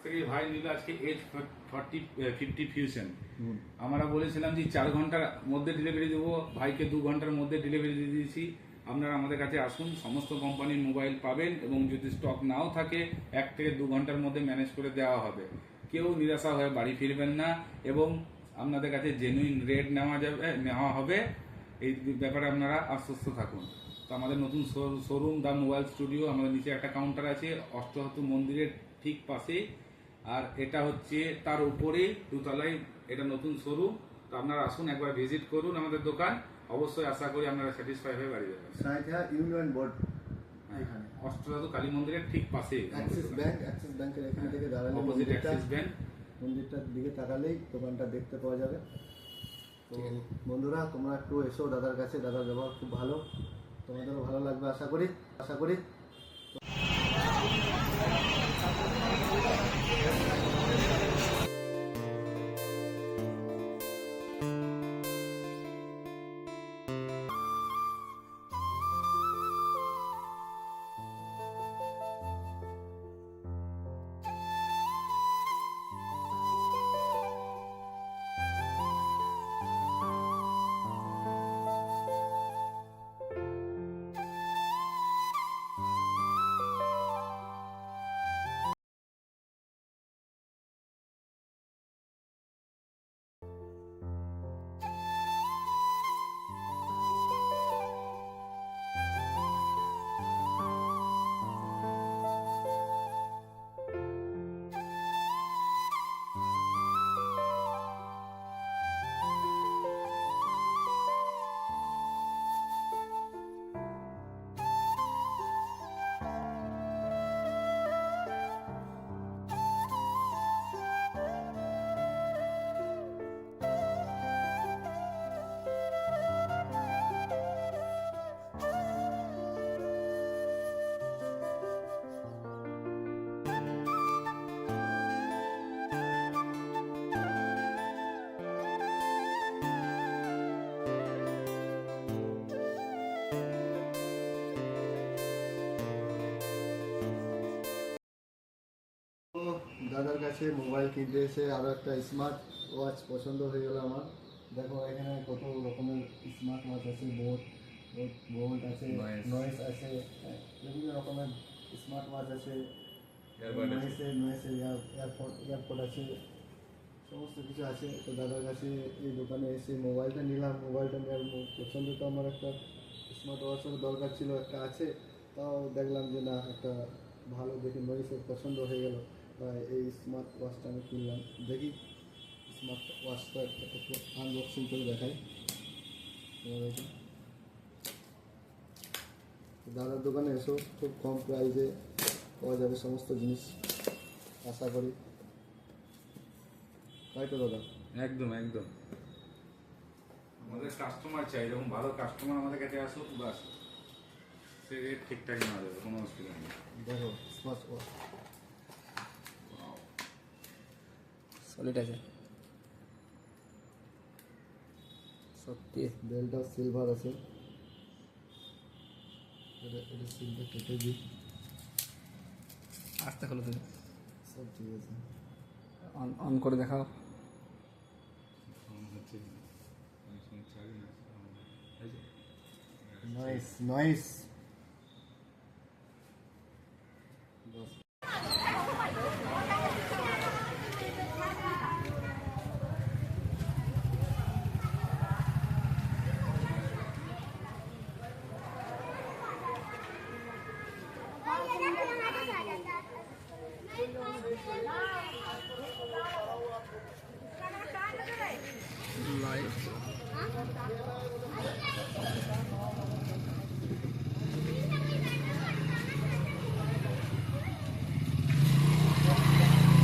থেকে ভাই নিল আজকে H40 ফিউশন। আমরা বলেছিলাম যে 4 ঘন্টার মধ্যে ডেলিভারি দেবো, ভাইকে 2 ঘন্টার মধ্যে ডেলিভারি দিয়ে দিয়েছি। আপনারা আমাদের কাছে আসুন, সমস্ত কোম্পানির মোবাইল পাবেন এবং যদি স্টক নাও থাকে 1 থেকে 2 ঘন্টার মধ্যে ম্যানেজ করে দেওয়া হবে। কেউ নিরাশা হয়ে বাড়ি ফিরবেন না এবং আপনাদের কাছে জেনুইন রেট নেওয়া হবে, এই ব্যাপারে আপনারা আশ্বস্ত থাকুন। তো আমাদের নতুন শোরুম দ্য মোবাইল স্টুডিও, আমাদের নিচে একটা কাউন্টার আছে অষ্টধাতু মন্দিরের ঠিক পাশেই, আর এটা হচ্ছে তার উপরে দুতলায় এটা নতুন শোরুম। তো আপনারা আসুন, একবার ভিজিট করুন আমাদের দোকান, অবশ্যই আশা করি আপনারা স্যাটিসফাই হয়ে বাড়ি যাবেন। সাঁইথিয়া ইউনিয়ন বোর্ড এখানে অষ্টধাতু কালী মন্দিরের ঠিক পাশে অ্যাক্সিস ব্যাংকের এখান থেকে দাঁড়ালে অপোজিট অ্যাক্সিস ব্যাংক মন্দিরটার দিকে তাকালেই দোকানটা দেখতে পাওয়া যাবে। তো বন্ধুরা, তোমরা একটু এসো দাদার কাছে, দাদার ব্যবহার খুব ভালো, তোমাদেরও ভালো লাগবে আশা করি। দাদার কাছে মোবাইল কিনতে এসে আরও একটা স্মার্ট ওয়াচ পছন্দ হয়ে গেল আমার। দেখো এখানে কত রকমের স্মার্ট ওয়াচ আছে, বোল্ট আছে, নয়েস আছে, বিভিন্ন রকমের স্মার্ট ওয়াচ আছে, নয়েসের এয়ারপড আছে, সমস্ত কিছু আছে। তো দাদার কাছে এই দোকানে এসে মোবাইলটা নিলাম। মোবাইলটা নেওয়ার পছন্দ তো আমার একটা স্মার্ট ওয়াচের দরকার ছিল, একটা আছে, তাও দেখলাম যে না, একটা ভালো দেখে নয়েসের পছন্দ হয়ে গেল, এই স্মার্ট ওয়াচটা আমি কিনলাম। দেখি স্মার্ট ওয়াচটা একটু আনবক্সিং করে দেখাই তোমাদেরকে। দাদার দোকানে এসো, খুব কম প্রাইসে পাওয়া যাবে সমস্ত জিনিস আশা করি, তাই তো দাদা? একদম একদম, আমাদের কাস্টমার চাই, এরকম ভালো কাস্টমার আমাদের কাছে আসুক, বাস সে রেট ঠিকঠাক নেওয়া যাবে, কোনো অসুবিধা নেই। দেখো স্মার্ট ওয়াচ সলিড আছে, সত্যি। বেলটা সিলভার আছে, এটা সিলভার কেটে দিই, আস্তে হলো তুমি, সব ঠিক আছে। অন করে দেখাও। নয়েস